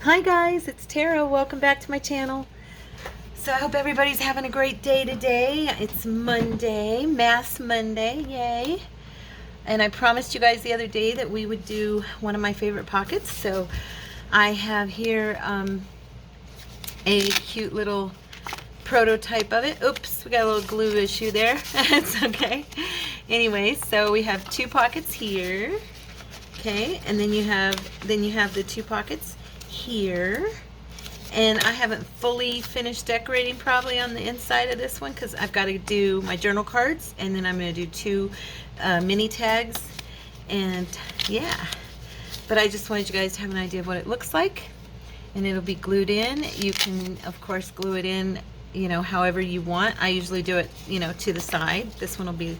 Hi guys, it's Tara. Welcome back to my channel. So I hope everybody's having a great day today. It's Monday, Mass Monday, yay. And I promised you guys the other day that we would do one of my favorite pockets. So I have here a cute little prototype of it. Oops, we got a little glue issue there. It's okay. Anyway, so we have two pockets here. Okay, and then you have the two pockets here, and I haven't fully finished decorating probably on the inside of this one because I've got to do my journal cards, and then I'm going to do two mini tags, and yeah, but I just wanted you guys to have an idea of what it looks like. And it'll be glued in. You can of course glue it in, you know, however you want. I usually do it, you know, to the side. This one will be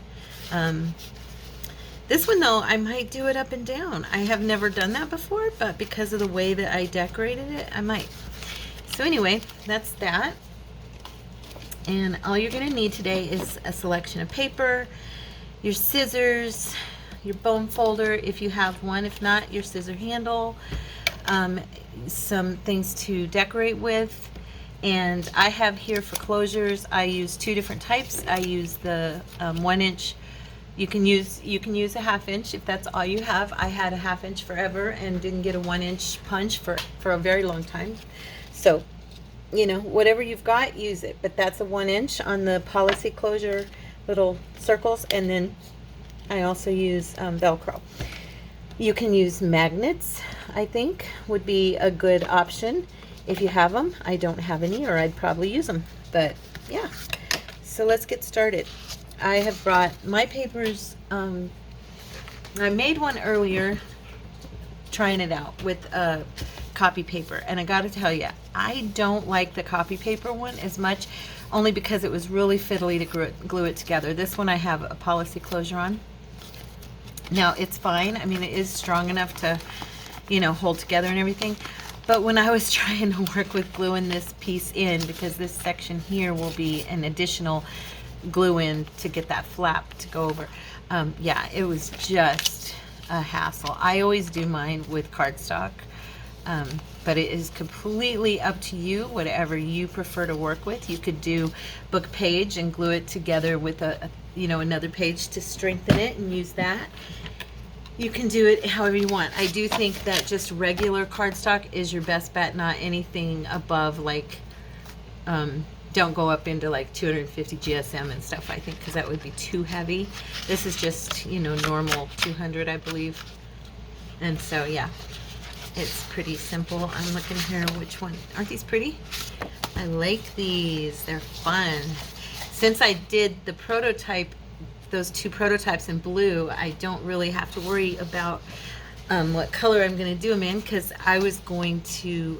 this one though, I might do it up and down. I have never done that before, but because of the way that I decorated it, I might. So anyway, that's that. And all you're gonna need today is a selection of paper, your scissors, your bone folder if you have one. If not, your scissor handle, some things to decorate with. And I have here for closures, I use two different types. I use the 1 inch. You can use a 1/2 inch if that's all you have. I had a 1/2 inch forever and didn't get a 1 inch punch for a very long time. So, you know, whatever you've got, use it. But that's a 1 inch on the policy closure little circles. And then I also use Velcro. You can use magnets, I think, would be a good option if you have them. I don't have any, or I'd probably use them. But yeah, so let's get started. I have brought my papers. I made one earlier trying it out with copy paper, and I gotta tell you, I don't like the copy paper one as much, only because it was really fiddly to glue it together. This one I have a policy closure on. Now it's fine. I mean, it is strong enough to, you know, hold together and everything. But when I was trying to work with gluing this piece in, because this section here will be an additional glue in to get that flap to go over, yeah, it was just a hassle. I always do mine with cardstock, but it is completely up to you, whatever you prefer to work with. You could do book page and glue it together with a you know, another page to strengthen it and use that. You can do it however you want. I do think that just regular cardstock is your best bet, not anything above like don't go up into like 250 GSM and stuff, I think, because that would be too heavy. This is just, you know, normal 200, I believe. And so yeah, it's pretty simple. I'm looking here, which one, aren't these pretty? I like these, they're fun. Since I did the prototype, those two prototypes in blue, I don't really have to worry about what color I'm going to do them in, because I was going to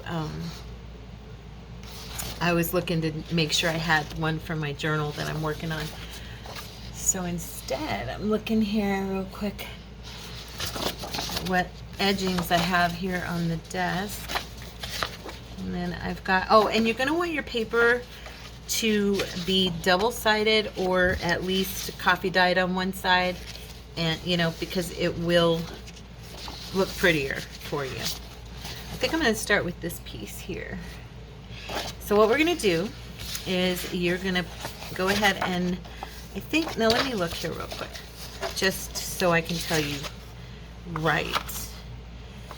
I was looking to make sure I had one for my journal that I'm working on. So instead, I'm looking here real quick what edgings I have here on the desk. And then I've got, oh, and you're going to want your paper to be double-sided, or at least coffee dyed on one side, and you know, because it will look prettier for you. I think I'm going to start with this piece here. So what we're going to do is you're going to go ahead and, I think, now let me look here real quick, just so I can tell you right.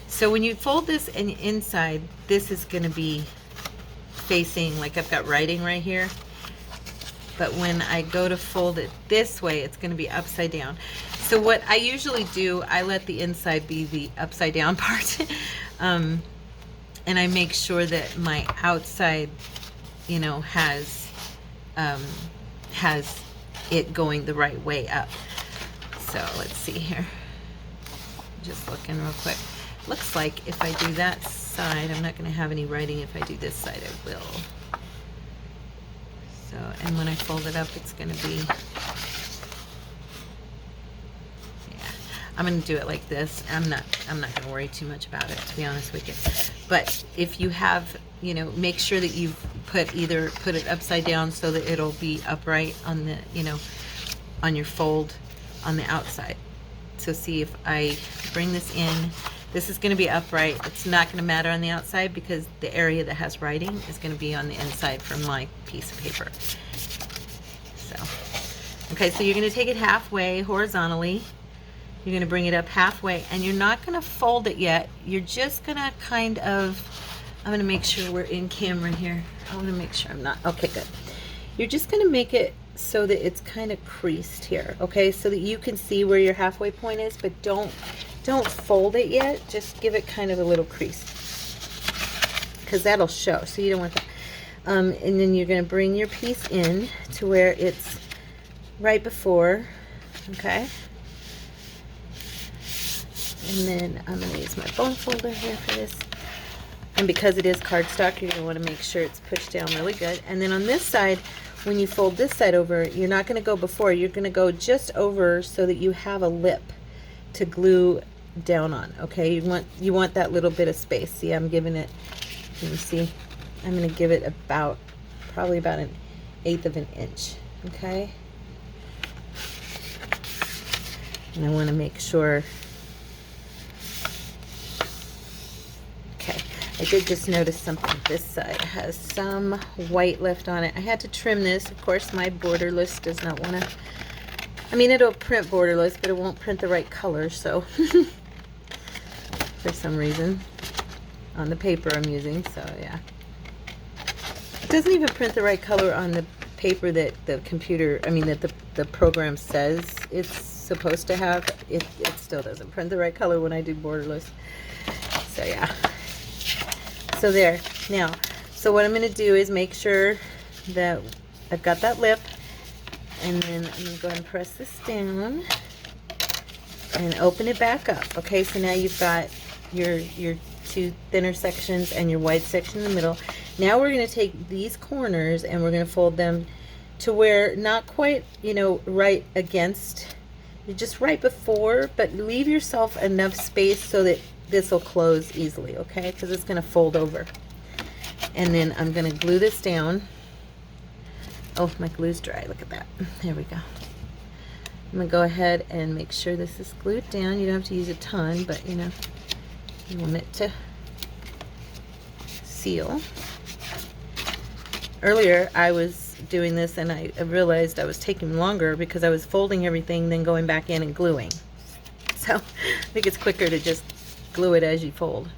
So when you fold this and inside, this is going to be facing, like I've got writing right here, but when I go to fold it this way, it's going to be upside down. So what I usually do, I let the inside be the upside down part, and I make sure that my outside, you know, has it going the right way up. So let's see here, just looking real quick. Looks like if I do that side, I'm not going to have any writing. If I do this side, I will. So, and when I fold it up, it's going to be, yeah, I'm going to do it like this. I'm not going to worry too much about it, to be honest with you. But if you have, you know, make sure that you've put it upside down so that it'll be upright on the, you know, on your fold on the outside. So see, if I bring this in This is going to be upright. It's not going to matter on the outside because the area that has writing is going to be on the inside from my piece of paper. So, okay, so you're going to take it halfway horizontally. You're going to bring it up halfway, and you're not going to fold it yet. You're just going to kind of, I'm going to make sure we're in camera here. I want to make sure I'm not, okay, good. You're just going to make it so that it's kind of creased here, okay, so that you can see where your halfway point is, but don't fold it yet. Just give it kind of a little crease because that'll show, so you don't want that. And then you're going to bring your piece in to where it's right before, okay. And then I'm going to use my bone folder here for this. And because it is cardstock, you're going to want to make sure it's pushed down really good. And then on this side, when you fold this side over, you're not going to go before. You're going to go just over so that you have a lip to glue down on. Okay, you want that little bit of space. See, I'm giving it. Let me see. I'm going to give it probably about 1/8 of an inch. Okay. And I want to make sure. I did just notice something. This side has some white left on it. I had to trim this. Of course, my borderless does not want to, I mean, it'll print borderless, but it won't print the right color, so for some reason on the paper I'm using, so yeah. It doesn't even print the right color on the paper that the computer, I mean, that the program says it's supposed to have. It still doesn't print the right color when I do borderless. So yeah. So there. Now, so what I'm going to do is make sure that I've got that lip, and then I'm going to go ahead and press this down and open it back up. Okay, so now you've got your two thinner sections and your wide section in the middle. Now we're going to take these corners and we're going to fold them to where not quite, you know, right against, you're just right before, but leave yourself enough space so that this will close easily, okay, because it's going to fold over. And then I'm going to glue this down. Oh, my glue's dry. Look at that. There we go. I'm going to go ahead and make sure this is glued down. You don't have to use a ton, but you know, you want it to seal. Earlier I was doing this and I realized I was taking longer because I was folding everything then going back in and gluing. So I think it's quicker to just glue it as you fold.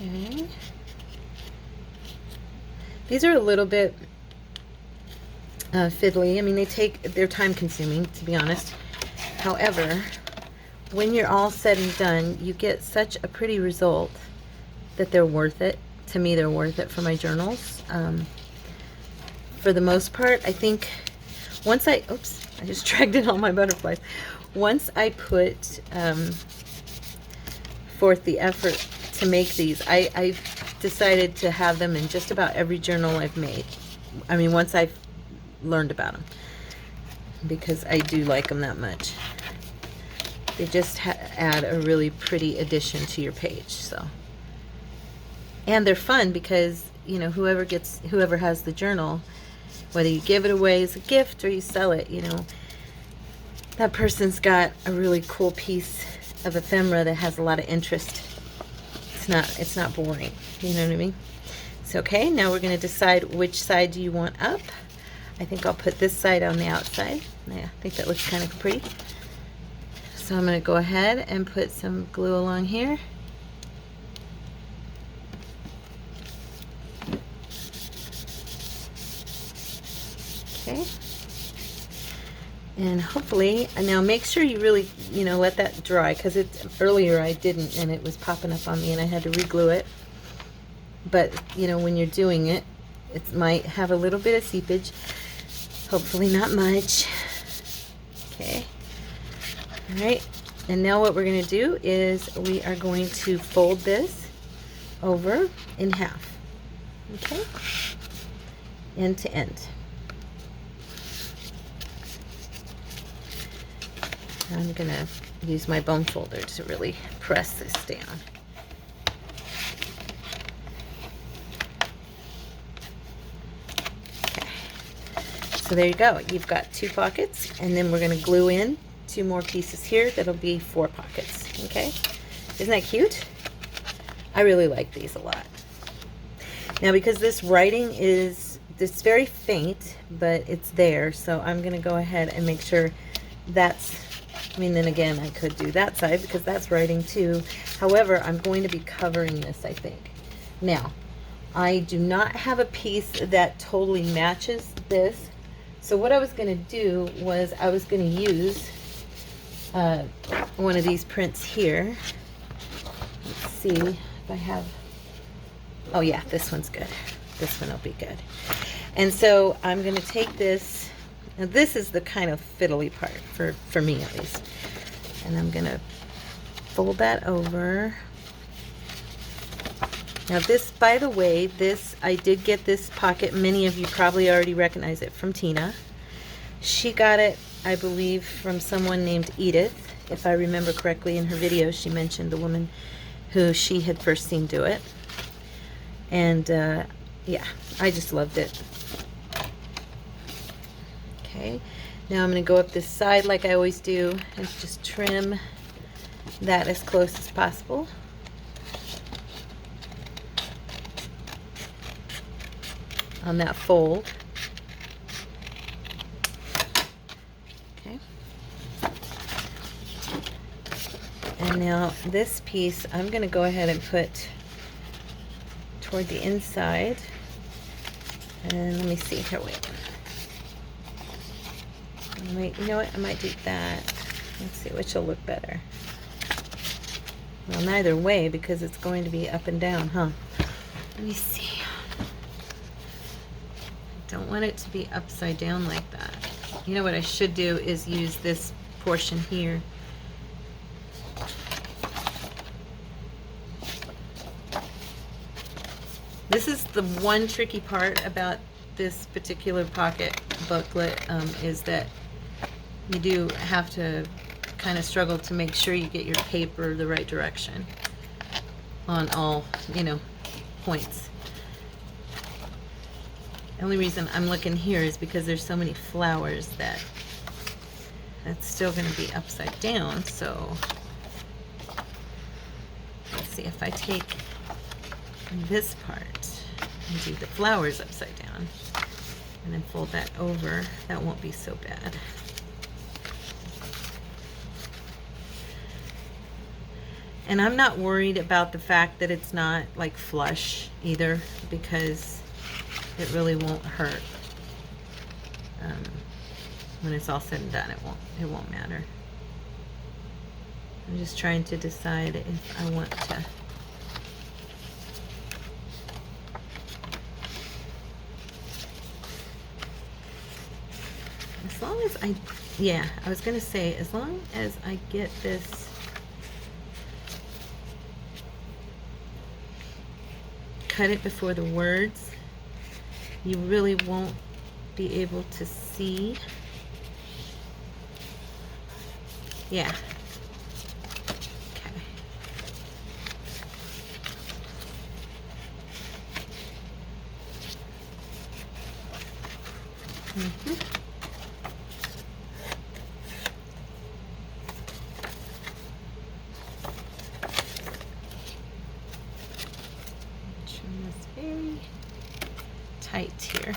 Okay. These are a little bit fiddly. I mean, they're time consuming, to be honest. However, when you're all said and done, you get such a pretty result that they're worth it. To me, they're worth it for my journals. For the most part, I think once I just dragged in all my butterflies. Once I put forth the effort to make these, I decided to have them in just about every journal I've made. I mean, once I've learned about them, because I do like them that much. They just add a really pretty addition to your page. So, and they're fun because, you know, whoever has the journal, whether you give it away as a gift or you sell it, you know, that person's got a really cool piece of ephemera that has a lot of interest. It's not boring. You know what I mean? So, okay, now we're going to decide which side do you want up. I think I'll put this side on the outside. Yeah, I think that looks kind of pretty. So I'm going to go ahead and put some glue along here. Okay. And hopefully, and now make sure you really, you know, let that dry, because earlier I didn't and it was popping up on me and I had to re-glue it. But, you know, when you're doing it, it might have a little bit of seepage. Hopefully not much. Okay. All right. And now what we're going to do is we are going to fold this over in half. Okay. End to end. I'm going to use my bone folder to really press this down. So there you go. You've got 2 pockets, and then we're going to glue in 2 more pieces here. That'll be 4 pockets. Okay? Isn't that cute? I really like these a lot. Now, because this writing is, it's very faint, but it's there, so I'm going to go ahead and make sure that's, I mean, then again, I could do that side because that's writing too. However, I'm going to be covering this, I think. Now, I do not have a piece that totally matches this. So what I was going to do was I was going to use one of these prints here. Let's see if I have, oh yeah, this one's good. This one will be good. And so I'm going to take this, now this is the kind of fiddly part for me at least. And I'm going to fold that over. Now this, by the way, this, I did get this pocket. Many of you probably already recognize it from Tina. She got it, I believe, from someone named Edith. If I remember correctly, in her video, she mentioned the woman who she had first seen do it. And yeah, I just loved it. Okay, now I'm going to go up this side like I always do and just trim that as close as possible. On that fold. Okay. And now this piece I'm going to go ahead and put toward the inside. And let me see here, wait. You know what? I might do that. Let's see which will look better. Well, neither way because it's going to be up and down, huh? Let me see. Don't want it to be upside down like that. You know what I should do is use this portion here. This is the one tricky part about this particular pocket booklet, is that you do have to kind of struggle to make sure you get your paper the right direction on all, you know, points. The only reason I'm looking here is because there's so many flowers that that's still going to be upside down. So let's see, if I take this part and do the flowers upside down and then fold that over, that won't be so bad. And I'm not worried about the fact that it's not like flush either, because it really won't hurt. When it's all said and done, it won't matter. I'm just trying to decide if I want to as long as I was gonna say, as long as I get this cut it before the words, you really won't be able to see. Yeah. Okay. Mm-hmm. Trim this very tight here.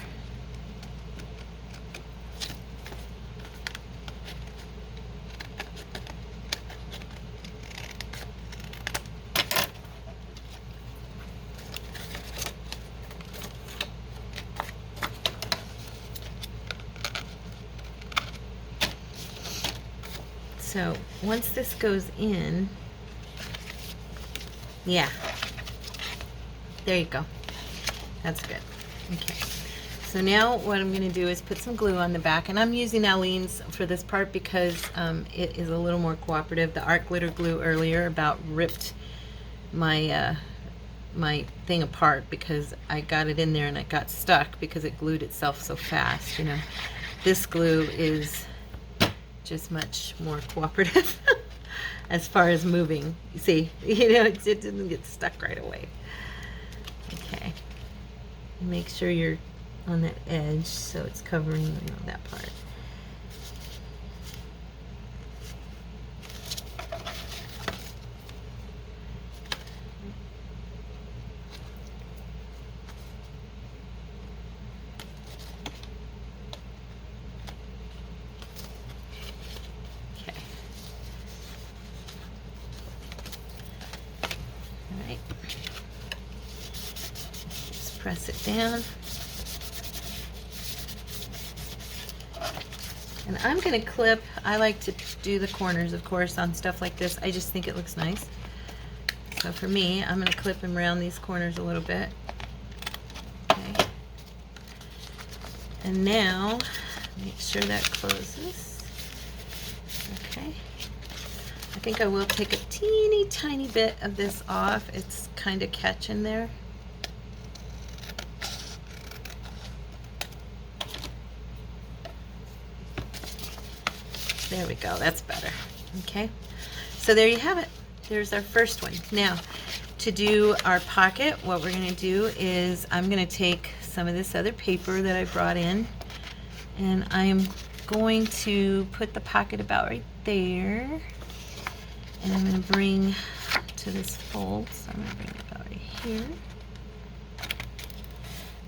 So once this goes in, yeah, there you go. That's good. Okay. So now what I'm going to do is put some glue on the back, and I'm using Aleene's for this part because it is a little more cooperative. The art glitter glue earlier about ripped my my thing apart because I got it in there and it got stuck because it glued itself so fast. You know, this glue is just much more cooperative as far as moving. You see, you know, it didn't get stuck right away. Okay. Make sure you're on that edge, so it's covering, you know, that part. Okay. All right. Just press it down. And I'm going to clip, I like to do the corners, of course, on stuff like this. I just think it looks nice. So for me, I'm going to clip them around these corners a little bit. Okay. And now, make sure that closes. Okay. I think I will take a teeny tiny bit of this off. It's kind of catching there. There we go, that's better. Okay, so there you have it. There's our first one. Now, to do our pocket, what we're gonna do is I'm gonna take some of this other paper that I brought in, and I'm going to put the pocket about right there, and I'm gonna bring to this fold, so I'm gonna bring it about right here.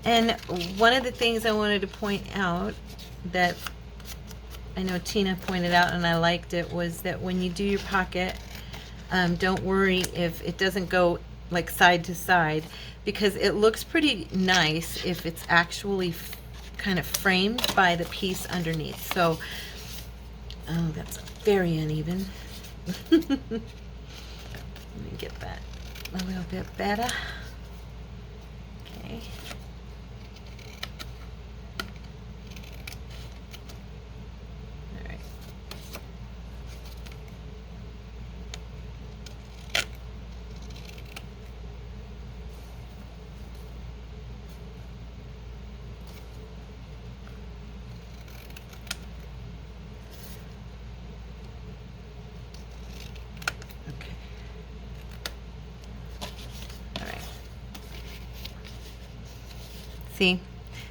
And one of the things I wanted to point out that I know Tina pointed out and I liked it was that when you do your pocket, don't worry if it doesn't go like side to side, because it looks pretty nice if it's actually kind of framed by the piece underneath. So, oh, that's very uneven. Let me get that a little bit better. Okay. See?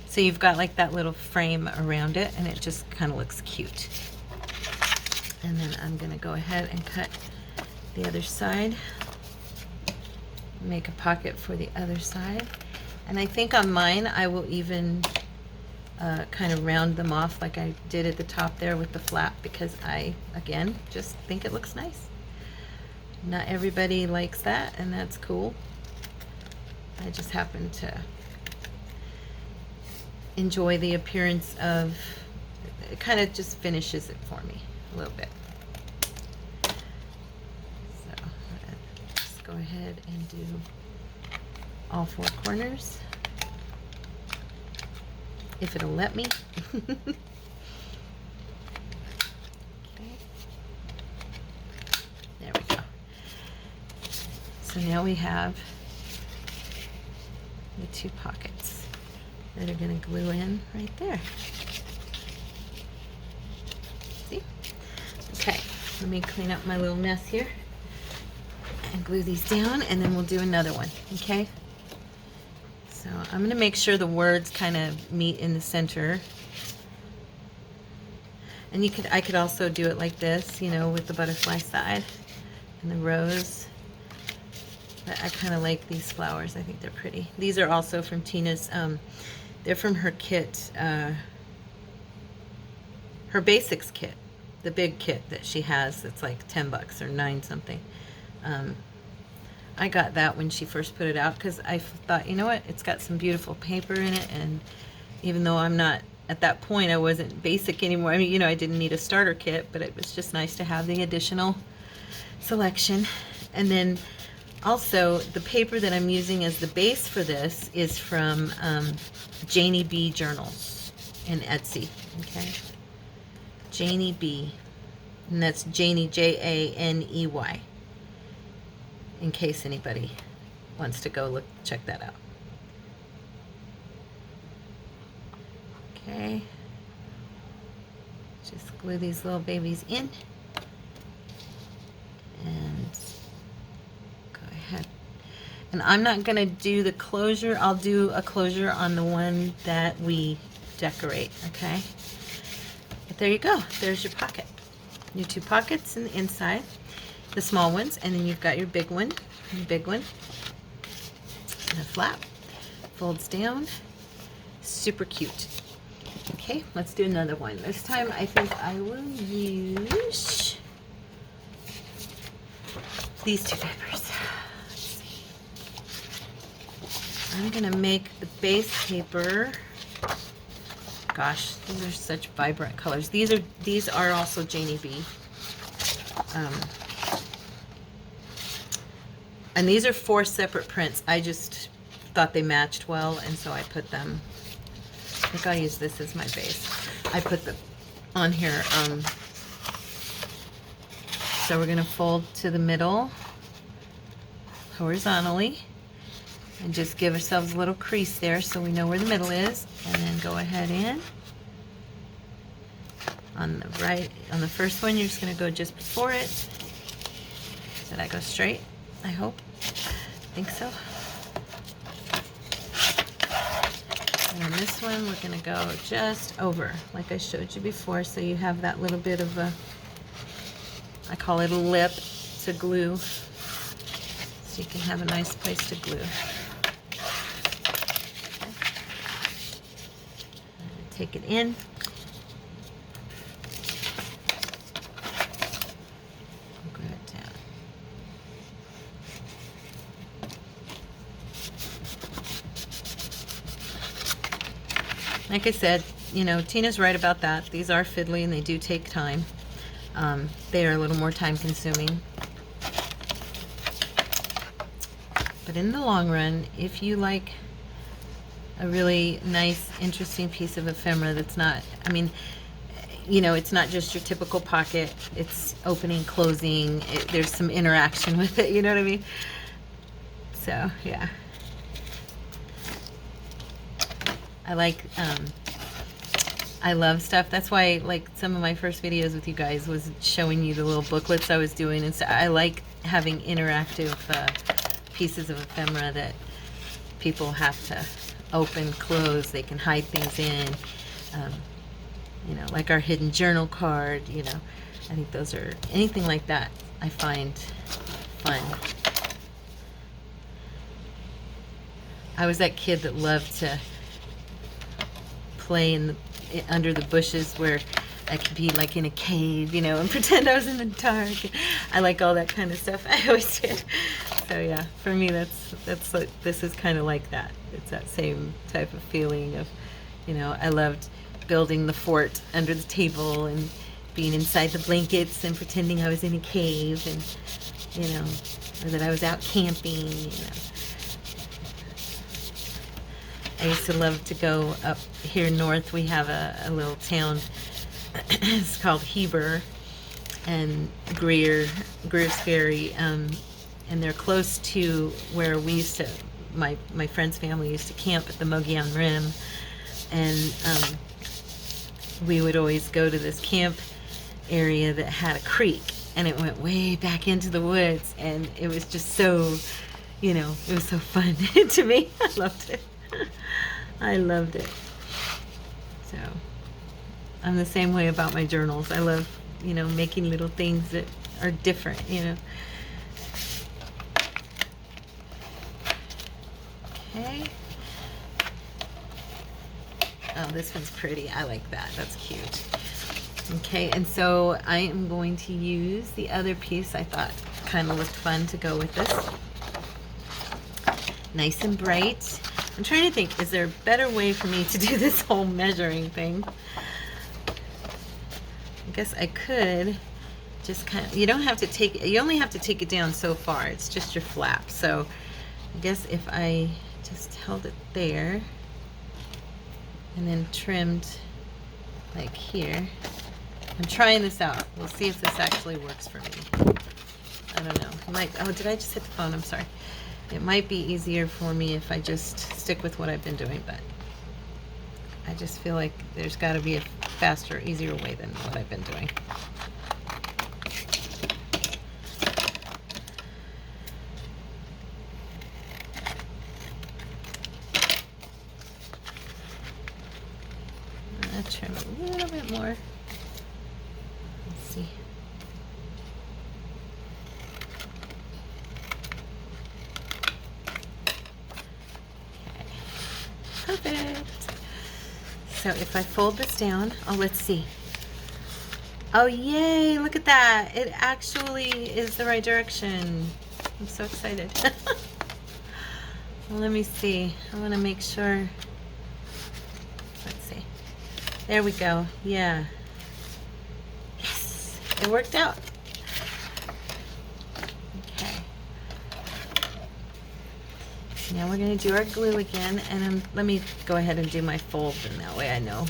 So you've got like that little frame around it, and it just kind of looks cute. And then I'm going to go ahead and cut the other side. Make a pocket for the other side. And I think on mine I will even kind of round them off like I did at the top there with the flap, because I, again, just think it looks nice. Not everybody likes that, and that's cool. I just happen to enjoy the appearance of, it kind of just finishes it for me a little bit. So let's go ahead and do all four corners, if it'll let me. Okay. There we go. So now we have the two pockets that are going to glue in right there. See? Okay, let me clean up my little mess here and glue these down, and then we'll do another one, okay? So I'm going to make sure the words kind of meet in the center. And I could also do it like this, you know, with the butterfly side and the rose. But I kind of like these flowers. I think they're pretty. These are also from Tina's, they're from her kit, her basics kit, the big kit that she has that's like 10 bucks or 9 something. I got that when she first put it out because I thought, you know what, it's got some beautiful paper in it, and even though I'm not, at that point I wasn't basic anymore, I mean, you know, I didn't need a starter kit, but it was just nice to have the additional selection. And then also the paper that I'm using as the base for this is from Janie B Journals in Etsy, okay? Janie B, and that's Janie, Janey, in case anybody wants to go check that out. Okay, just glue these little babies in, and go ahead. And I'm not gonna do the closure. I'll do a closure on the one that we decorate, okay? But there you go. There's your pocket. Your 2 pockets in the inside, the small ones, and then you've got your big one, and the big one. And a flap. Folds down. Super cute. Okay, let's do another one. This time I think I will use these 2 papers. Let's see. I'm gonna make the base paper. Gosh, these are such vibrant colors. These are also Janie B. And these are 4 separate prints. I just thought they matched well, and so I put them. I think I'll use this as my base. I put them on here. So we're gonna fold to the middle horizontally and just give ourselves a little crease there so we know where the middle is, and then go ahead in. On the right, on the first one, you're just gonna go just before it. Did I go straight? I hope. I think so. And on this one, we're gonna go just over, like I showed you before, so you have that little bit of a, I call it a lip to glue, so you can have a nice place to glue. Okay. Take it in. Glue it down. Like I said, you know, Tina's right about that. These are fiddly and they do take time. They are a little more time consuming. But in the long run, if you like a really nice, interesting piece of ephemera that's not, I mean, you know, it's not just your typical pocket. It's opening, closing. There's some interaction with it, you know what I mean? So, yeah. I love stuff. That's why, like, some of my first videos with you guys was showing you the little booklets I was doing. And so I like having interactive pieces of ephemera that people have to open, close. They can hide things in. You know, like our hidden journal card, you know. I think those are, anything like that I find fun. I was that kid that loved to play under the bushes where I could be like in a cave, you know, and pretend I was in the dark. I like all that kind of stuff. I always did. So yeah, for me that's like, this is kind of like that. It's that same type of feeling of, you know, I loved building the fort under the table and being inside the blankets and pretending I was in a cave, and, you know, or that I was out camping, you know. I used to love to go up here north. We have a little town. It's called Heber and Greer's Ferry, and they're close to where we used to. My friend's family used to camp at the Mogollon Rim, and we would always go to this camp area that had a creek, and it went way back into the woods, and it was just so, you know, it was so fun to me. I loved it. I loved it. So I'm the same way about my journals. I love, you know, making little things that are different, you know. Okay. Oh, this one's pretty. I like that. That's cute. Okay, and so I am going to use the other piece I thought kind of looked fun to go with this. Nice and bright. I'm trying to think, is there a better way for me to do this whole measuring thing? I guess I could just kind of, you don't have to take, you only have to take it down so far. It's just your flap. So I guess if I just held it there and then trimmed like here. I'm trying this out. We'll see if this actually works for me. I don't know. I might, oh, did I just hit the phone? I'm sorry. It might be easier for me if I just stick with what I've been doing, but I just feel like there's got to be a faster, easier way than what I've been doing. I'll trim a little bit more. Let's see. Okay. Perfect. So if I fold this down, oh, let's see. Oh, yay, look at that. It actually is the right direction. I'm so excited. Well, let me see. I want to make sure. Let's see. There we go. Yeah. Yes, it worked out. Okay. Now we're going to do our glue again, and let me go ahead and do my fold, and that way I know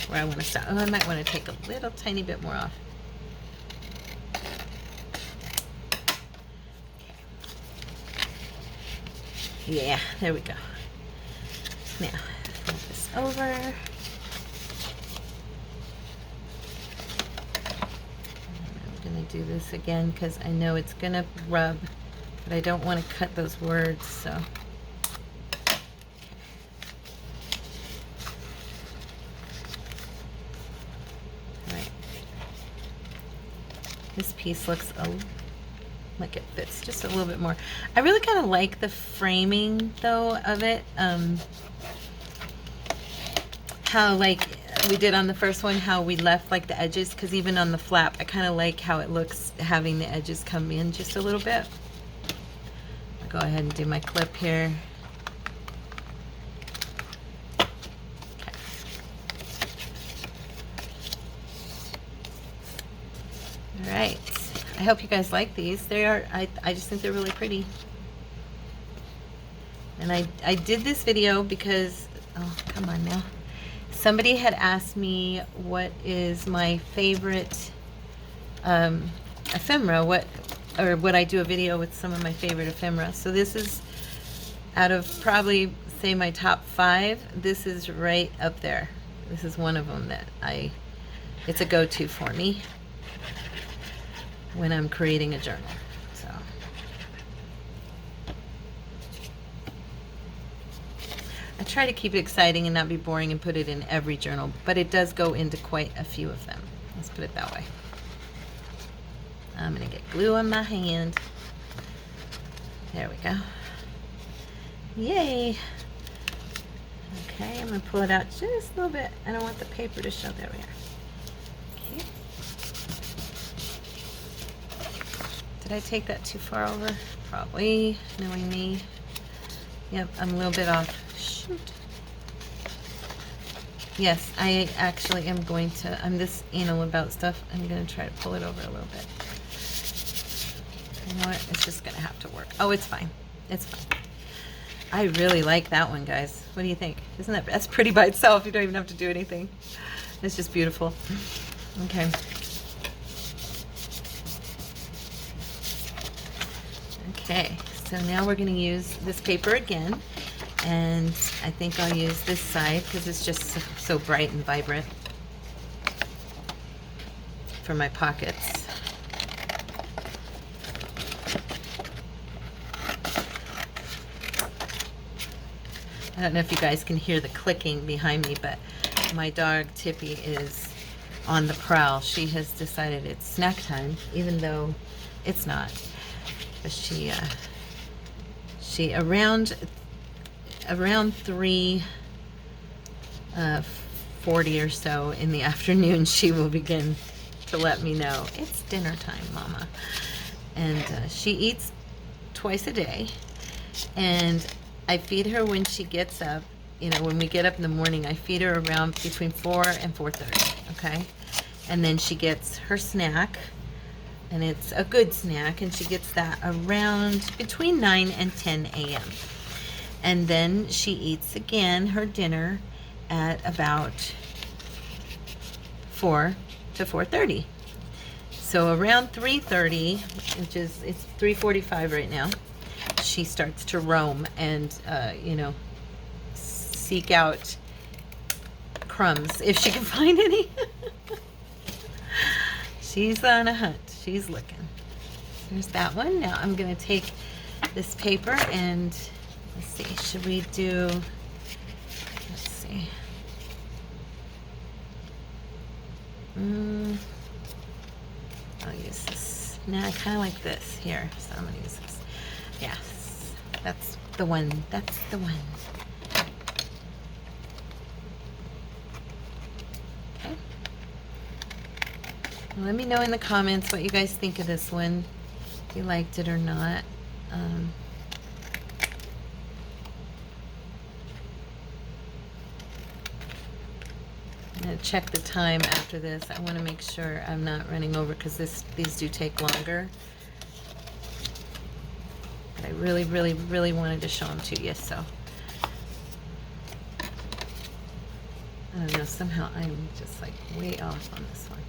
where I want to stop. Oh, I might want to take a little tiny bit more off. Yeah, there we go. Now, flip this over. I'm going to do this again because I know it's going to rub, but I don't want to cut those words, so. Right. This piece looks like it fits just a little bit more. I really kind of like the framing though of it. How like we did on the first one, how we left like the edges, because even on the flap I kind of like how it looks having the edges come in just a little bit. I'll go ahead and do my clip here. Okay. All right. I hope you guys like these. They are, I just think they're really pretty. And I did this video because, oh, come on now. Somebody had asked me what is my favorite ephemera, would I do a video with some of my favorite ephemera. So this is, out of probably, say, my top 5, this is right up there. This is one of them that it's a go-to for me when I'm creating a journal. So I try to keep it exciting and not be boring and put it in every journal, but it does go into quite a few of them. Let's put it that way. I'm gonna get glue on my hand. There we go. Yay. Okay, I'm gonna pull it out just a little bit. I don't want the paper to show. There we are. Okay. Did I take that too far over? Probably, knowing me. Yep, I'm a little bit off. Shoot. Yes, I actually am going to, I'm this anal about stuff. I'm going to try to pull it over a little bit. You know what? It's just going to have to work. Oh, it's fine. It's fine. I really like that one, guys. What do you think? Isn't that's pretty by itself? You don't even have to do anything. It's just beautiful. Okay. Okay, so now we're going to use this paper again, and I think I'll use this side because it's just so bright and vibrant for my pockets. I don't know if you guys can hear the clicking behind me, but my dog Tippy is on the prowl. She has decided it's snack time, even though it's not. But she around 3:40 or so in the afternoon, she will begin to let me know it's dinner time, Mama. And she eats twice a day, and I feed her when she gets up. You know, when we get up in the morning, I feed her around between 4 and 4:30. Okay, and then she gets her snack. And it's a good snack, and she gets that around between 9 and 10 a.m. And then she eats again her dinner at about 4 to 4:30. So around 3:30, which is, it's 3:45 right now, she starts to roam and, you know, seek out crumbs if she can find any. She's on a hunt. She's looking. There's that one. Now I'm going to take this paper and let's see, should we do, let's see. I'll use this. Now I kind of like this here, so I'm going to use this. Yes, that's the one. That's the one. Okay. Let me know in the comments what you guys think of this one, if you liked it or not. I'm going to check the time after this. I want to make sure I'm not running over because these do take longer. But I really, really, really wanted to show them to you, so. I don't know, somehow I'm just like way off on this one.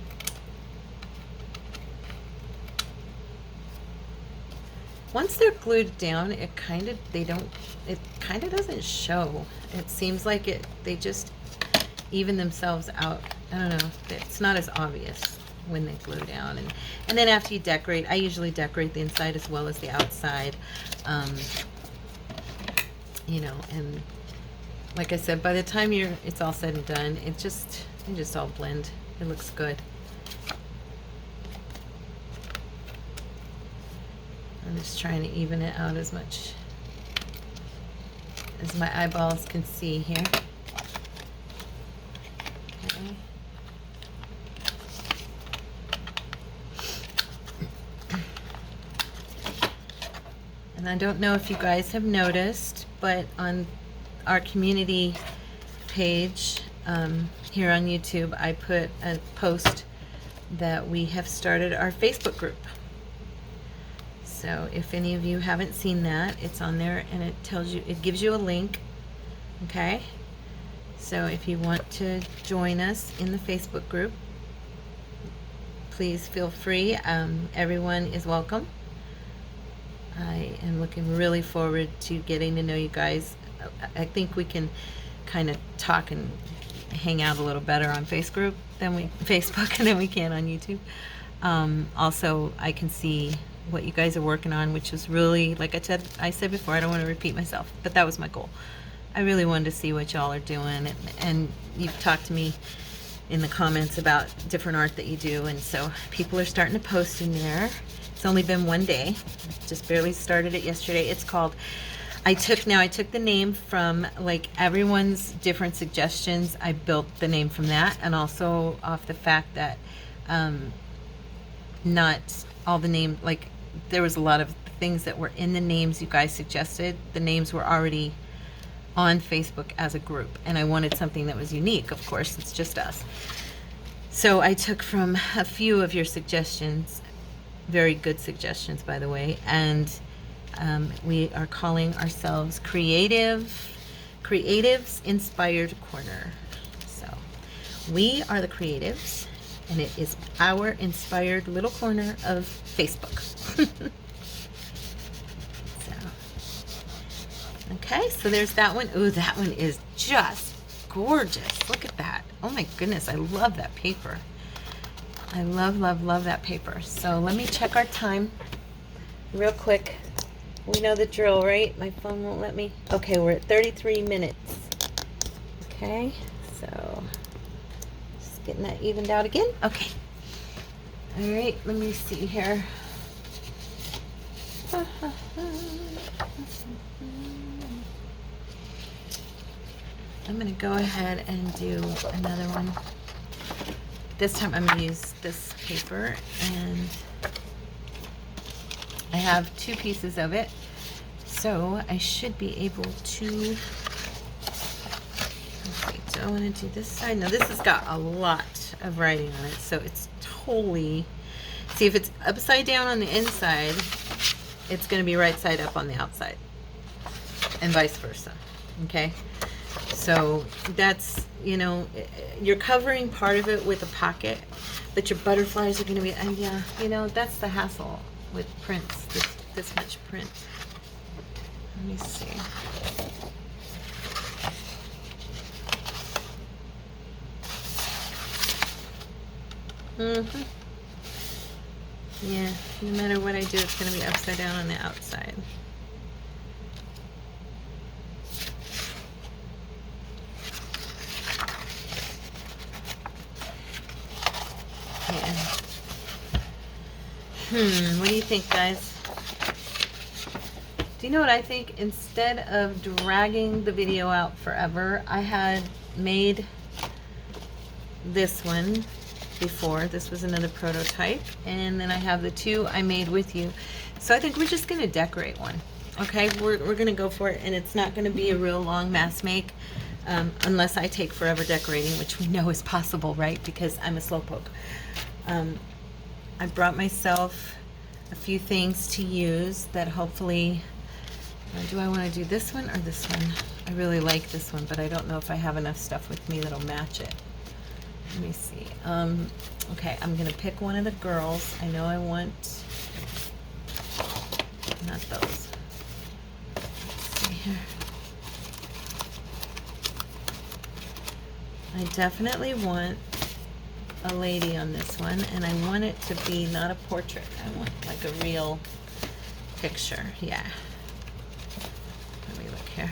Once they're glued down, it kind of doesn't show. It seems like they just even themselves out. I don't know. It's not as obvious when they glue down. And then after you decorate, I usually decorate the inside as well as the outside. You know, and like I said, by the time it's all said and done, they just all blend. It looks good. I'm just trying to even it out as much as my eyeballs can see here. Okay. And I don't know if you guys have noticed, but on our community page here on YouTube, I put a post that we have started our Facebook group. So if any of you haven't seen that, it's on there, and it gives you a link. Okay, so if you want to join us in the Facebook group, please feel free. Everyone is welcome. I am looking really forward to getting to know you guys. I think we can kind of talk and hang out a little better on Facebook than we can on YouTube. Also, I can see what you guys are working on, which is really, like I said before, I don't want to repeat myself, but that was my goal. I really wanted to see what y'all are doing, and you've talked to me in the comments about different art that you do, and so people are starting to post in there. It's only been one day, just barely started it yesterday. It's called, I took the name from like everyone's different suggestions. I built the name from that, and also off the fact that not all the name, like there was a lot of things that were in the names you guys suggested. The names were already on Facebook as a group, and I wanted something that was unique. Of course, it's just us. So I took from a few of your suggestions, very good suggestions, by the way, and we are calling ourselves Creatives Inspired Corner. So we are the creatives, and it is our inspired little corner of Facebook. Okay, so there's that one. Ooh, that one is just gorgeous. Look at that. Oh my goodness, I love that paper. I love, love, love that paper. So let me check our time real quick. We know the drill, right? My phone won't let me. Okay, we're at 33 minutes. Okay, so just getting that evened out again. Okay. All right, let me see here. I'm going to go ahead and do another one. This time I'm going to use this paper, and I have 2 pieces of it, so I should be able to, okay, do I want to do this side? No, this has got a lot of writing on it, so it's totally, see, if it's upside down on the inside, it's going to be right side up on the outside, and vice versa, okay? So that's, you know, you're covering part of it with a pocket, but your butterflies are going to be, and yeah, you know, that's the hassle with prints, this much print. Let me see. Yeah, no matter what I do, it's going to be upside down on the outside. What do you think, guys? Do you know what I think? Instead of dragging the video out forever, I had made this one before. This was another prototype, and then I have the two I made with you. So I think we're just going to decorate one. Okay, we're going to go for it, and it's not going to be a real long mass make unless I take forever decorating, which we know is possible, right? Because I'm a slowpoke. I brought myself a few things to use that hopefully... do I want to do this one or this one? I really like this one, but I don't know if I have enough stuff with me that'll match it. Let me see. Okay, I'm going to pick one of the girls. I know I want... not those. Let's see here. I definitely want a lady on this one, and I want it to be not a portrait. I want like a real picture. Yeah. Let me look here.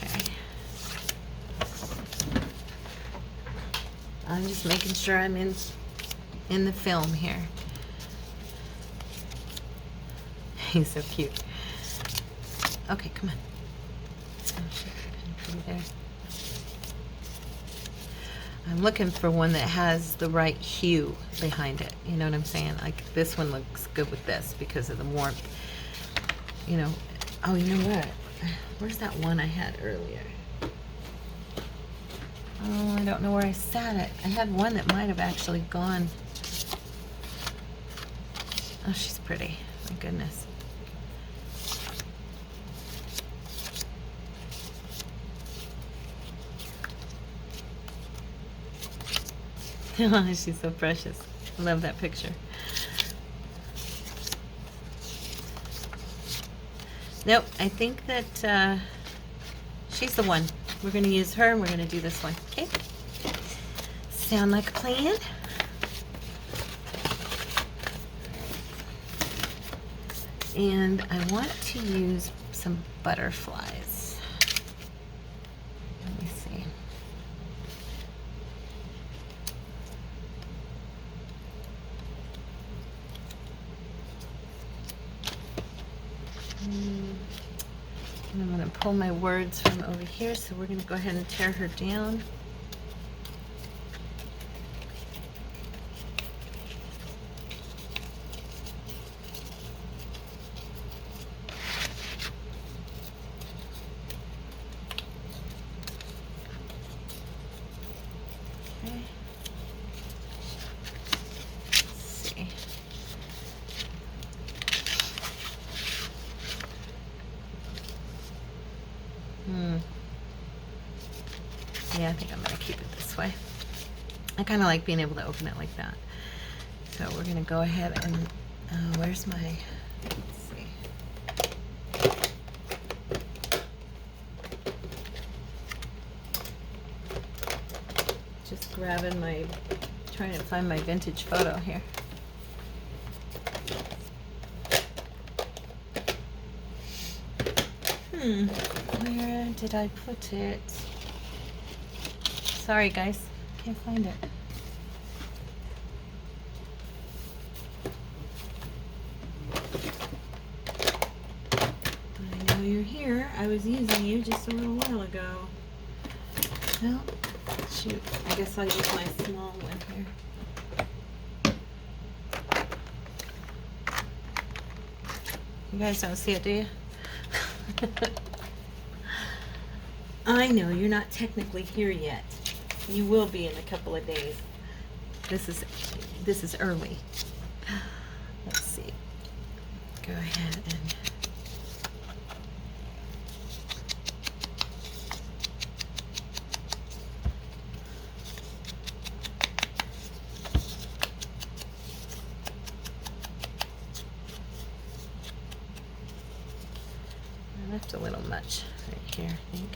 Okay. I'm just making sure I'm in the film here. He's so cute. Okay, come on. Oh, shit. Put it there. I'm looking for one that has the right hue behind it. You know what I'm saying? Like this one looks good with this because of the warmth. You know. Oh, you know what? Where's that one I had earlier? Oh, I don't know where I sat it. I had one that might have actually gone. Oh, she's pretty. My goodness. Oh, she's so precious. I love that picture. Nope, I think that she's the one. We're going to use her, and we're going to do this one. Okay? Sound like a plan? And I want to use some butterflies. Let me see. And I'm going to pull my words from over here, so we're going to go ahead and tear her down. Okay. Let's see. Yeah, I think I'm going to keep it this way. I kind of like being able to open it like that. So we're going to go ahead and, where's my, let's see. Just grabbing my, trying to find my vintage photo here. Where did I put it? Sorry guys, can't find it. I know you're here. I was using you just a little while ago. Well, shoot. I guess I'll use my small one here. You guys don't see it, do you? I know you're not technically here yet. You will be in a couple of days. This is early. Let's see. Go ahead and I left a little much right here, I think.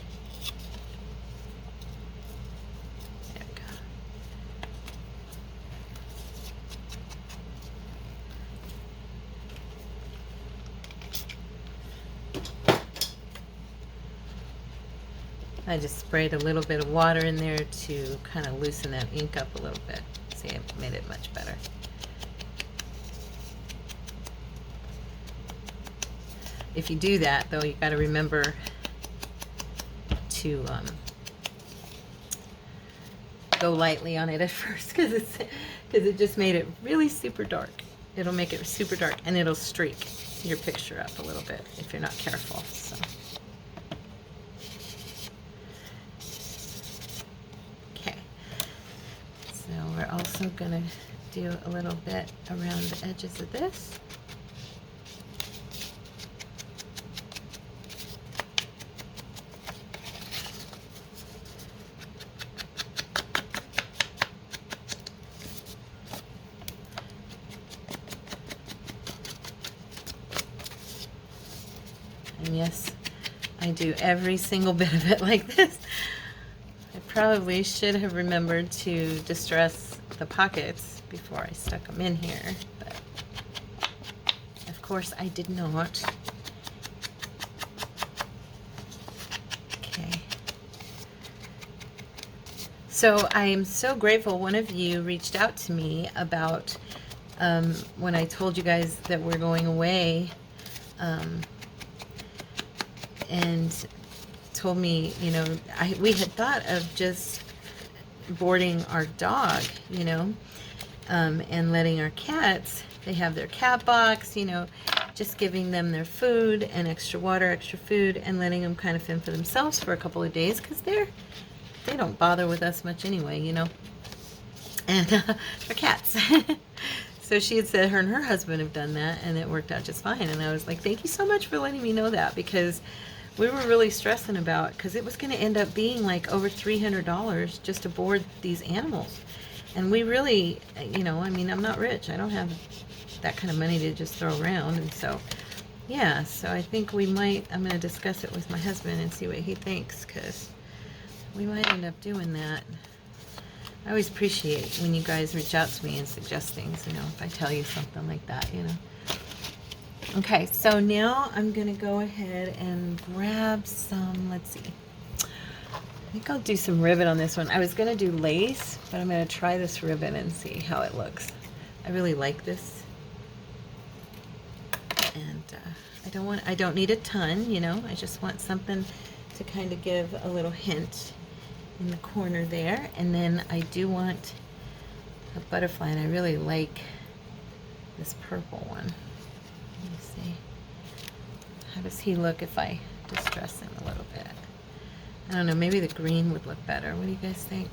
I just sprayed a little bit of water in there to kind of loosen that ink up a little bit. See, it made it much better. If you do that, though, you got to remember to go lightly on it at first, because it just made it really super dark. It'll make it super dark, and it'll streak your picture up a little bit if you're not careful. So. Okay. So we're also going to do a little bit around the edges of this. And yes, I do every single bit of it like this. I probably should have remembered to distress the pockets before I stuck them in here, but of course I did not. Okay. So I am so grateful. One of you reached out to me about when I told you guys that we're going away, and told me, you know, we had thought of just boarding our dog, you know, and letting our cats, they have their cat box, you know, just giving them their food and extra water, extra food, and letting them kind of fend for themselves for a couple of days, because they don't bother with us much anyway, you know, and they're cats. So she had said her and her husband have done that, and it worked out just fine. And I was like, thank you so much for letting me know that, because we were really stressing about, because it was going to end up being like over $300 just to board these animals. And we really, you know, I mean, I'm not rich. I don't have that kind of money to just throw around. And so, yeah, so I think we might, I'm going to discuss it with my husband and see what he thinks, because we might end up doing that. I always appreciate when you guys reach out to me and suggest things, you know, if I tell you something like that, you know. Okay, so now I'm going to go ahead and grab some, let's see. I think I'll do some ribbon on this one. I was going to do lace, but I'm going to try this ribbon and see how it looks. I really like this. And I don't need a ton, you know. I just want something to kind of give a little hint in the corner there. And then I do want a butterfly, and I really like this purple one. Let me see. How does he look if I distress him a little bit? I don't know, maybe the green would look better. What do you guys think?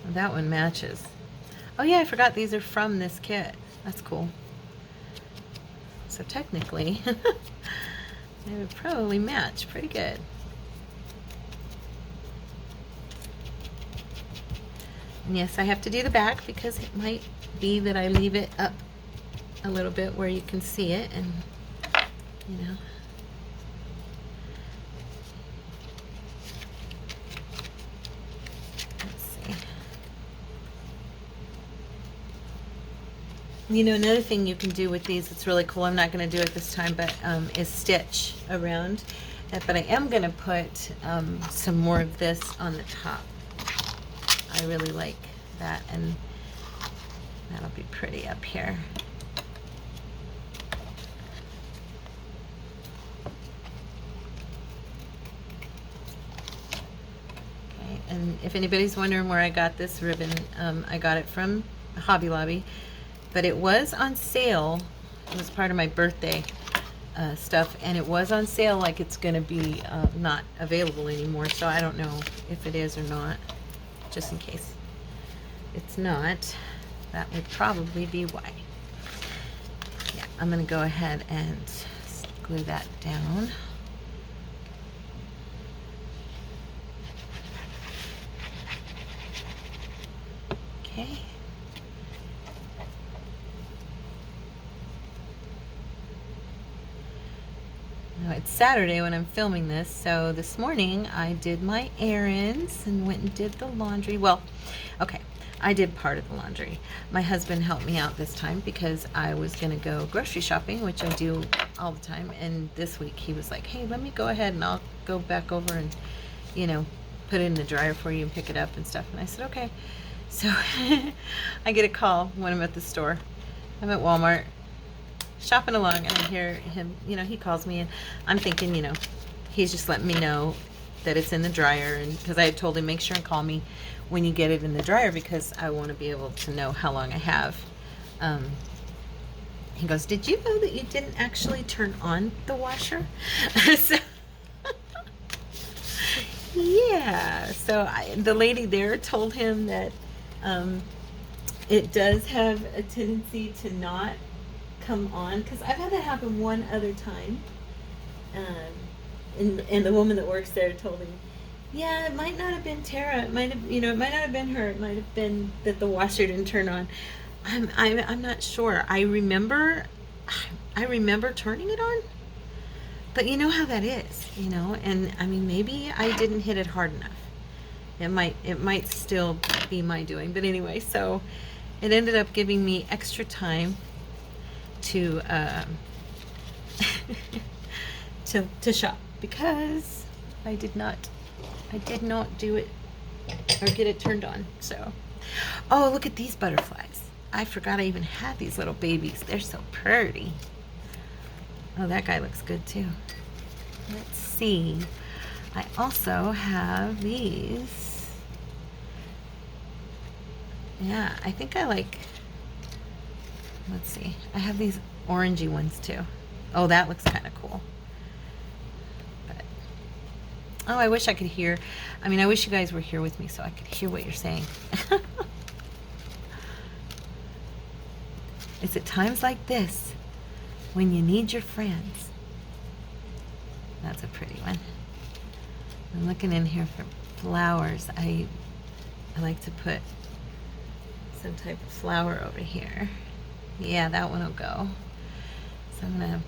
Well, that one matches. Oh yeah, I forgot these are from this kit. That's cool. So technically, they would probably match pretty good. And yes, I have to do the back because it might be that I leave it up a little bit where you can see it, and you know. Let's see. You know, another thing you can do with these, it's really cool, I'm not going to do it this time, but is stitch around. But I am going to put some more of this on the top. I really like that, and that'll be pretty up here. Okay, and if anybody's wondering where I got this ribbon, I got it from Hobby Lobby, but it was on sale. It was part of my birthday stuff, and it was on sale, like it's going to be not available anymore, so I don't know if it is or not. Just in case it's not, that would probably be why. Yeah, I'm going to go ahead and glue that down. Okay. Now it's Saturday when I'm filming this, so this morning I did my errands and went and did the laundry. Well, okay, I did part of the laundry. My husband helped me out this time because I was going to go grocery shopping, which I do all the time. And this week he was like, hey, let me go ahead and I'll go back over and, you know, put it in the dryer for you and pick it up and stuff. And I said, okay. So I get a call when I'm at the store. I'm at Walmart shopping along, and I hear him, you know, he calls me, and I'm thinking, you know, he's just letting me know that it's in the dryer, and because I had told him, make sure and call me when you get it in the dryer because I want to be able to know how long I have. He goes, did you know that you didn't actually turn on the washer? So, yeah, so the lady there told him that it does have a tendency to not come on, because I've had that happen one other time, and the woman that works there told me, yeah, it might not have been Tara, it might have, you know, it might not have been her, it might have been that the washer didn't turn on. I'm not sure. I remember turning it on, but you know how that is, you know, and I mean, maybe I didn't hit it hard enough. It might still be my doing, but anyway, so it ended up giving me extra time to to shop because I did not do it or get it turned on. So, oh, look at these butterflies. I forgot I even had these little babies. They're so pretty. Oh, that guy looks good too. Let's see. I also have these. Yeah, I think I like, let's see. I have these orangey ones too. Oh, that looks kind of cool. But, oh, I wish I could hear. I mean, I wish you guys were here with me so I could hear what you're saying. It's at times like this when you need your friends. That's a pretty one. I'm looking in here for flowers. I like to put some type of flower over here. Yeah, that one will go. So I'm gonna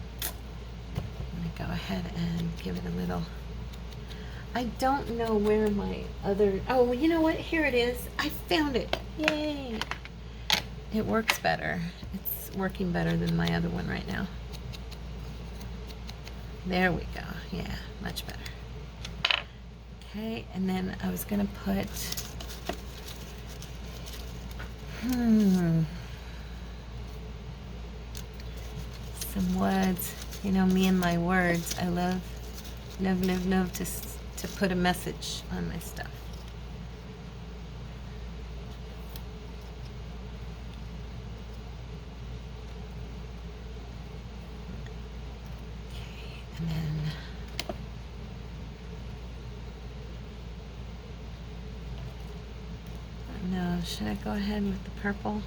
go ahead and give it a little. I don't know where my other, oh, well, you know what? Here it is. I found it. Yay. It works better. It's working better than my other one right now. There we go. Yeah, much better. Okay, and then I was gonna put some words. You know me and my words. I love to put a message on my stuff. Okay, and then no, should I go ahead with the purple?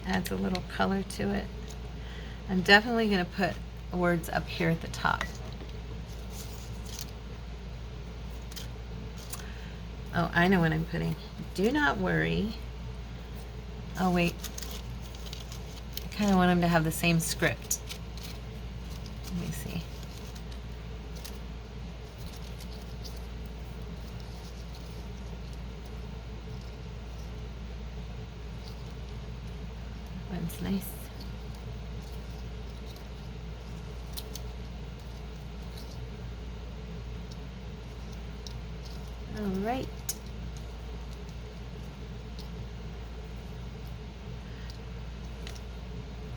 Adds a little color to it. I'm definitely going to put words up here at the top. Oh, I know what I'm putting. Do not worry. Oh, wait. I kind of want them to have the same script. Let me see. One's nice. All right.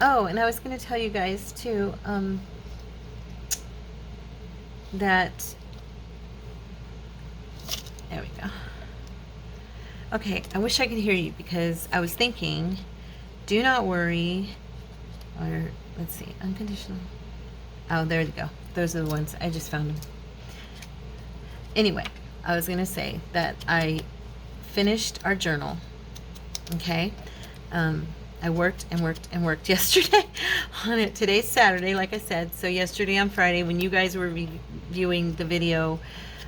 Oh, and I was going to tell you guys too that, there we go. Okay, I wish I could hear you because I was thinking, do not worry, or let's see, unconditional. Oh, there you go. Those are the ones. I just found them. Anyway, I was going to say that I finished our journal, okay? I worked and worked and worked yesterday on it. Today's Saturday, like I said. So yesterday on Friday, when you guys were reviewing the video,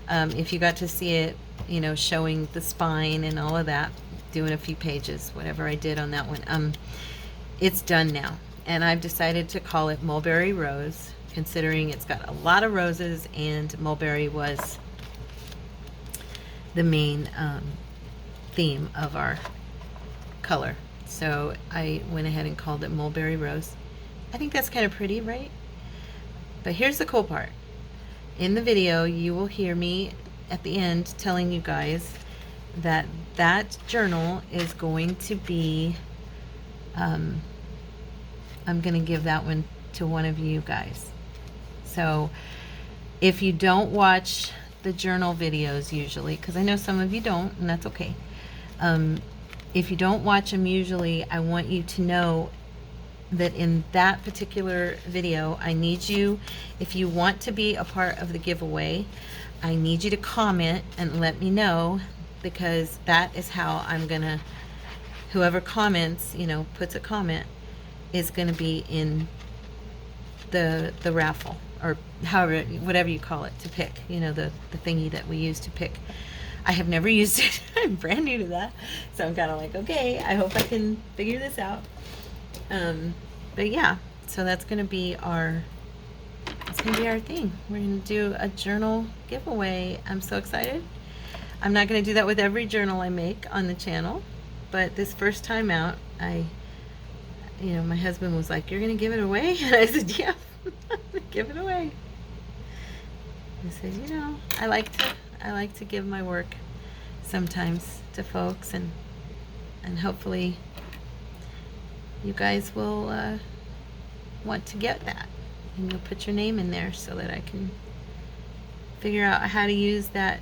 if you got to see it, you know, showing the spine and all of that, doing a few pages, whatever I did on that one, it's done now. And I've decided to call it Mulberry Rose, considering it's got a lot of roses, and Mulberry was the main theme of our color. So I went ahead and called it Mulberry Rose. I think that's kind of pretty, right? But here's the cool part. In the video, you will hear me at the end telling you guys that that journal is going to be, I'm going to give that one to one of you guys. So if you don't watch the journal videos usually, because I know some of you don't, and that's okay. If you don't watch them usually, I want you to know that in that particular video, I need you, if you want to be a part of the giveaway, I need you to comment and let me know, because that is how I'm gonna, whoever comments, you know, puts a comment, is gonna be in the raffle, or however, whatever you call it, to pick, you know, the thingy that we use to pick. I have never used it. I'm brand new to that, so I'm kind of like, okay, I hope I can figure this out. But yeah, so that's gonna be our thing. We're gonna do a journal giveaway. I'm so excited. I'm not gonna do that with every journal I make on the channel, but this first time out, you know, my husband was like, "You're gonna give it away?" And I said, "Yeah, I'm gonna give it away." I said, "You know, I like to give my work sometimes to folks, and hopefully you guys will want to get that, and you'll put your name in there so that I can figure out how to use that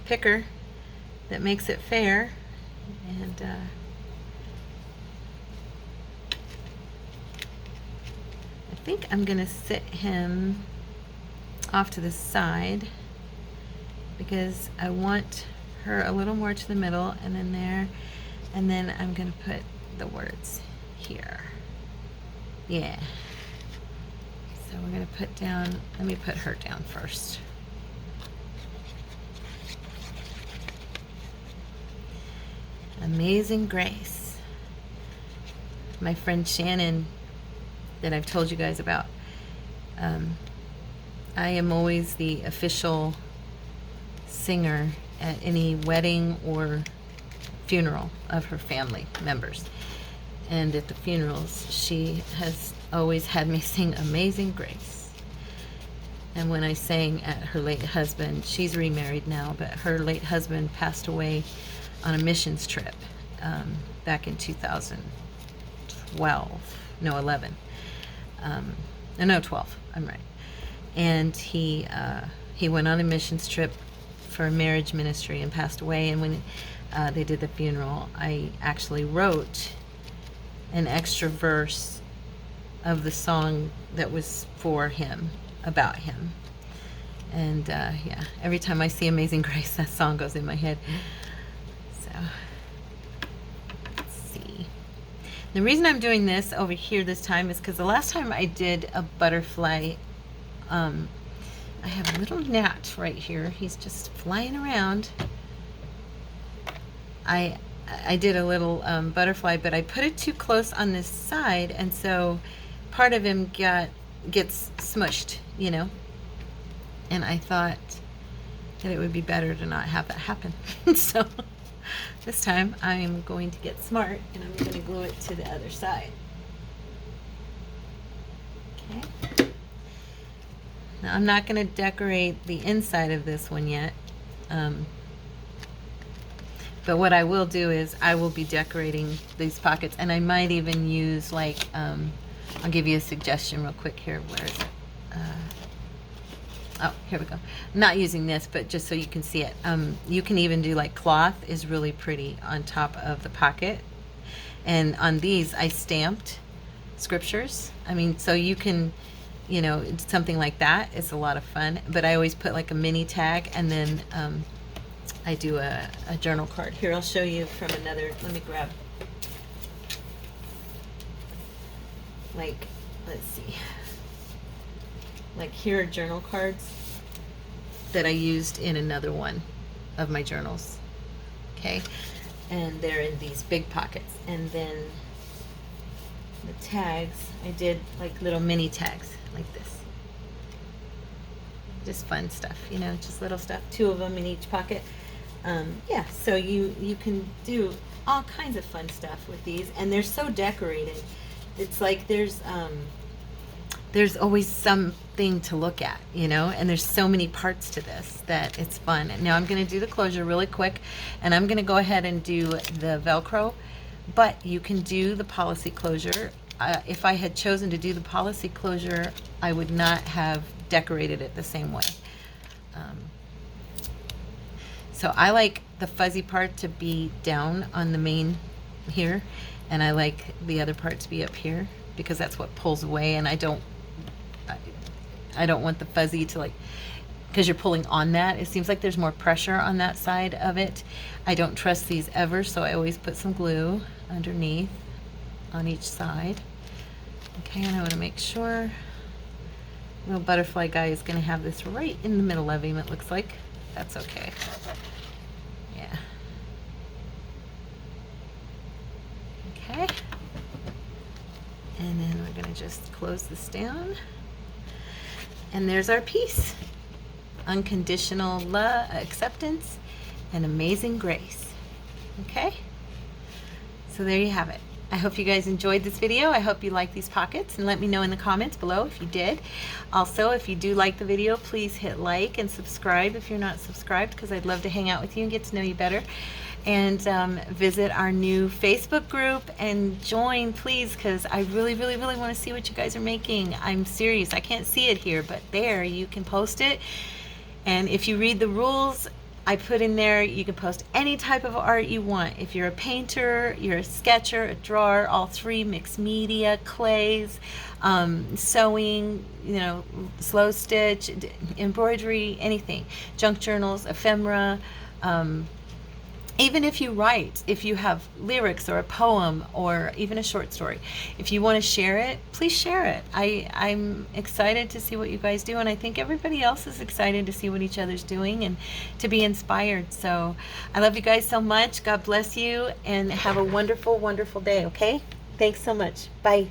picker that makes it fair." And I think I'm gonna sit him off to the side because I want her a little more to the middle, and then there, and then I'm gonna put the words here. Yeah. So we're gonna put down, let me put her down first. Amazing Grace. My friend Shannon, that I've told you guys about, I am always the official singer at any wedding or funeral of her family members. And at the funerals, she has always had me sing Amazing Grace. And when I sang at her late husband, she's remarried now, but her late husband passed away on a missions trip back in 2012, no, 11. No, 12, I'm right. And he went on a missions trip for a marriage ministry and passed away. And when they did the funeral, I actually wrote an extra verse of the song that was for him, about him. And yeah, every time I see Amazing Grace, that song goes in my head. So let's see. The reason I'm doing this over here this time is because the last time I did a butterfly, I have a little gnat right here. He's just flying around. I did a little butterfly, but I put it too close on this side, and so part of him gets smushed, you know. And I thought that it would be better to not have that happen. So this time I'm going to get smart, and I'm going to glue it to the other side. Okay. Now I'm not going to decorate the inside of this one yet. But what I will do is I will be decorating these pockets, and I might even use, like, I'll give you a suggestion real quick here. Where is it? Oh, here we go. I'm not using this, but just so you can see it. You can even do, like, cloth is really pretty on top of the pocket. And on these, I stamped scriptures. I mean, so you can, you know, something like that is a lot of fun. But I always put, like, a mini tag, and then I do a journal card. Here, I'll show you from another, let me grab, like, let's see. Like, here are journal cards that I used in another one of my journals. Okay, and they're in these big pockets. And then the tags, I did like little mini tags like this. just fun stuff, you know, just little stuff. 2 of them in each pocket. Yeah, so you can do all kinds of fun stuff with these, and they're so decorated. It's like there's always something to look at, you know, and there's so many parts to this that it's fun. And now I'm going to do the closure really quick, and I'm going to go ahead and do the Velcro, but you can do the policy closure. If I had chosen to do the policy closure, I would not have decorated it the same way. So I like the fuzzy part to be down on the main here, and I like the other part to be up here because that's what pulls away, and I don't want the fuzzy to, like, because you're pulling on that. It seems like there's more pressure on that side of it. I don't trust these ever, so I always put some glue underneath on each side. Okay, and I want to make sure little butterfly guy is going to have this right in the middle of him, it looks like. That's okay. Yeah. Okay. And then we're going to just close this down. And there's our piece. Unconditional love, acceptance, and amazing grace. Okay? So there you have it. I hope you guys enjoyed this video. I hope you like these pockets, and let me know in the comments below if you did. Also, if you do like the video, please hit like and subscribe if you're not subscribed, because I'd love to hang out with you and get to know you better. And visit our new Facebook group and join, please, because I really, really, really want to see what you guys are making. I'm serious. I can't see it here, but there you can post it. And if you read the rules, I put in there, you can post any type of art you want. If you're a painter, you're a sketcher, a drawer, all 3, mixed media, clays, sewing, you know, slow stitch, embroidery, anything. Junk journals, ephemera, even if you write, if you have lyrics or a poem or even a short story, if you want to share it, please share it. I'm excited to see what you guys do, and I think everybody else is excited to see what each other's doing and to be inspired. So I love you guys so much. God bless you, and have a wonderful, wonderful day, okay? Thanks so much. Bye.